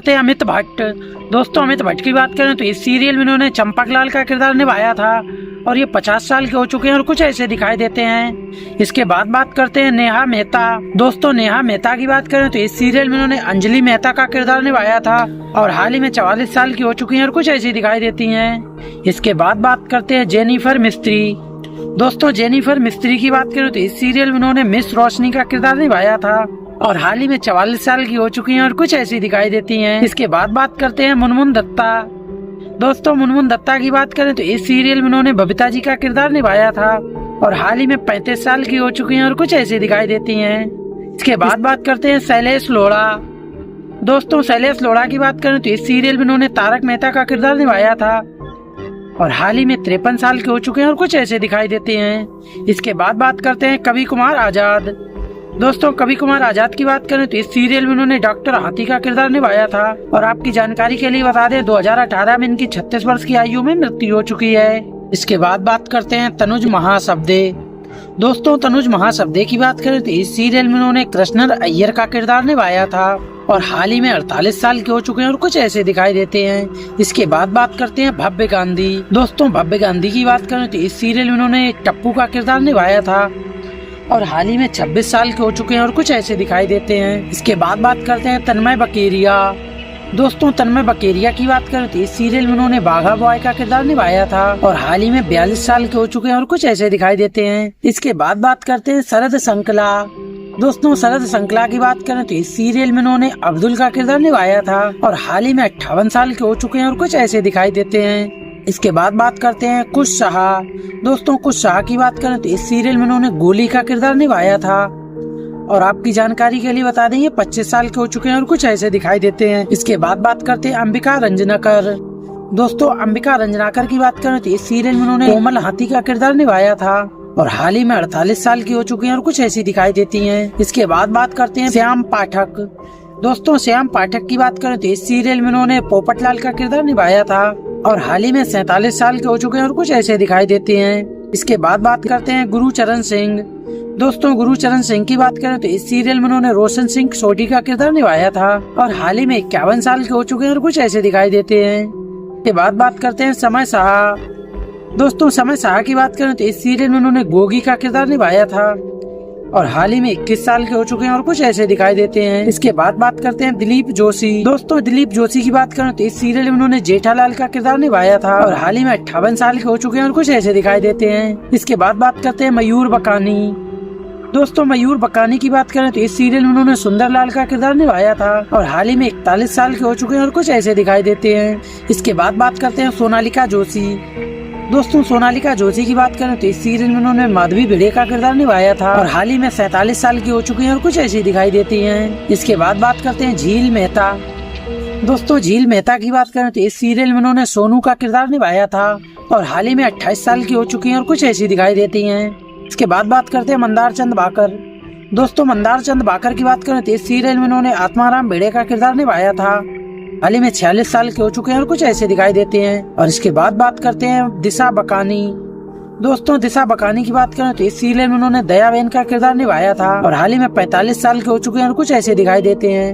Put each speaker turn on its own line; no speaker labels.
करते हैं अमित भट्ट। दोस्तों अमित भट्ट की बात करें तो इस सीरियल में इन्होंने चंपकलाल का किरदार निभाया था और ये 50 साल के हो चुके हैं और कुछ ऐसे दिखाई देते हैं। इसके बाद बात करते हैं नेहा मेहता। दोस्तों नेहा मेहता की बात करें तो इस सीरियल में इन्होंने अंजलि मेहता का किरदार निभाया था और हाल ही में 44 साल की हो चुकी हैं और कुछ ऐसी दिखाई देती हैं। इसके बाद बात करते हैं जेनिफर मिस्त्री। दोस्तों जेनिफर मिस्त्री की बात करें तो इस सीरियल में उन्होंने मिस रोशनी का किरदार निभाया था और हाल ही में 44 साल की हो चुकी हैं और कुछ ऐसी दिखाई देती हैं। इसके बाद बात करते हैं मुनमुन दत्ता। दोस्तों मुनमुन दत्ता की बात करें तो इस सीरियल में उन्होंने बबीता जी का किरदार निभाया था और हाल ही में 35 साल की हो चुकी हैं और कुछ ऐसी दिखाई देती हैं। इसके बाद बात करते हैं शैलेश लोढ़ा। दोस्तों शैलेश लोढ़ा की बात करें तो इस सीरियल में उन्होंने तारक मेहता का किरदार निभाया था और हाल ही में 53 साल के हो चुके हैं और कुछ ऐसे दिखाई देते हैं। इसके बाद बात करते हैं कवि कुमार आजाद। दोस्तों कवि कुमार आजाद की बात करें तो इस सीरियल में उन्होंने डॉक्टर हाथी का किरदार निभाया था और आपकी जानकारी के लिए बता दें 2018 में इनकी 36 वर्ष की आयु में मृत्यु हो चुकी है। इसके बाद बात करते हैं तनुज महाशब्दे। दोस्तों तनुज महाशब्दे की बात करें तो इस सीरियल में उन्होंने कृष्णन अय्यर का किरदार निभाया था और हाल ही में 48 साल के हो चुके हैं और कुछ ऐसे दिखाई देते हैं। इसके बाद बात करते हैं भव्य गांधी। दोस्तों भव्य गांधी की बात करें तो इस सीरियल में उन्होंने टप्पू का किरदार निभाया था और हाल ही में 26 साल के हो चुके हैं और कुछ ऐसे दिखाई देते हैं। इसके बाद बात करते हैं तन्मय बकेरिया। दोस्तों तन्मय बकेरिया की बात करें तो इस सीरियल में उन्होंने बाघा बॉय का किरदार निभाया था और हाल ही में 42 साल के हो चुके हैं और कुछ ऐसे दिखाई देते हैं। इसके बाद बात करते हैं शरद संकला। दोस्तों शरद संकला की बात करें तो इस सीरियल में उन्होंने अब्दुल का किरदार निभाया था और हाल ही में 58 साल के हो चुके हैं और कुछ ऐसे दिखाई देते हैं। इसके बाद बात करते हैं कुश शाह। दोस्तों कुश शाह की बात करें तो इस सीरियल में उन्होंने गोली का किरदार निभाया था और आपकी जानकारी के लिए बता दें ये 25 साल के हो चुके हैं और कुछ ऐसे दिखाई देते हैं। इसके बाद बात करते हैं अंबिका रंजनाकर। दोस्तों अंबिका रंजनाकर की बात करें तो इस सीरियल में उन्होंने कोमल हाथी का किरदार निभाया था और हाल ही में 48 साल की हो चुकी हैं और कुछ ऐसी दिखाई देती हैं। इसके बाद बात करते हैं श्याम पाठक। दोस्तों श्याम पाठक की बात करें तो इस सीरियल में उन्होंने पोपटलाल का किरदार निभाया था और हाल ही में 47 साल के हो चुके हैं और कुछ ऐसे दिखाई देते हैं। इसके बाद बात करते हैं गुरुचरण सिंह। दोस्तों गुरुचरण सिंह की बात करें तो इस सीरियल में उन्होंने रोशन सिंह सोढ़ी का किरदार निभाया था और हाल ही में 51 साल के हो चुके हैं और कुछ ऐसे दिखाई देते हैं। इसके बाद बात करते हैं समय शाह। दोस्तों समय शाह की बात करें तो इस सीरियल में उन्होंने गोगी का किरदार निभाया था और हाल ही में 21 साल के हो चुके हैं और कुछ ऐसे दिखाई देते हैं। इसके बाद बात करते हैं दिलीप जोशी। दोस्तों दिलीप जोशी की बात करें तो इस सीरियल में उन्होंने जेठालाल का किरदार निभाया था और हाल ही में 58 साल के हो चुके हैं और कुछ ऐसे दिखाई देते हैं। इसके बाद बात करते हैं मयूर बकानी। दोस्तों मयूर बकानी की बात करें तो इस सीरियल में उन्होंने सुंदरलाल का किरदार निभाया था और हाल ही में 41 साल के हो चुके हैं और कुछ ऐसे दिखाई देते हैं। इसके बाद बात करते हैं सोनालिका जोशी। दोस्तों सोनालिका जोशी की बात करें तो इस सीरियल में उन्होंने माधवी भिड़े का किरदार निभाया था और हाल ही में 47 साल की हो चुकी हैं और कुछ ऐसी दिखाई देती हैं। इसके बाद बात करते हैं झील मेहता। दोस्तों झील मेहता की बात करें तो इस सीरियल में उन्होंने सोनू का किरदार निभाया था और हाल ही में 28 साल की हो चुकी हैं और कुछ ऐसी दिखाई देती हैं। इसके बाद बात करते हैं मंदार चंद बाकर। दोस्तों मंदार चंद बाकर की बात करें तो इस सीरियल में उन्होंने आत्माराम भिड़े का किरदार निभाया था, हाल ही में 46 साल के हो चुके हैं और कुछ ऐसे दिखाई देते हैं। और इसके बाद बात करते हैं दिशा बकानी। दोस्तों दिशा बकानी की बात करें तो इस सीरियल में उन्होंने दया बहन का किरदार निभाया था और हाल ही में 45 साल के हो चुके हैं और कुछ ऐसे दिखाई देते हैं।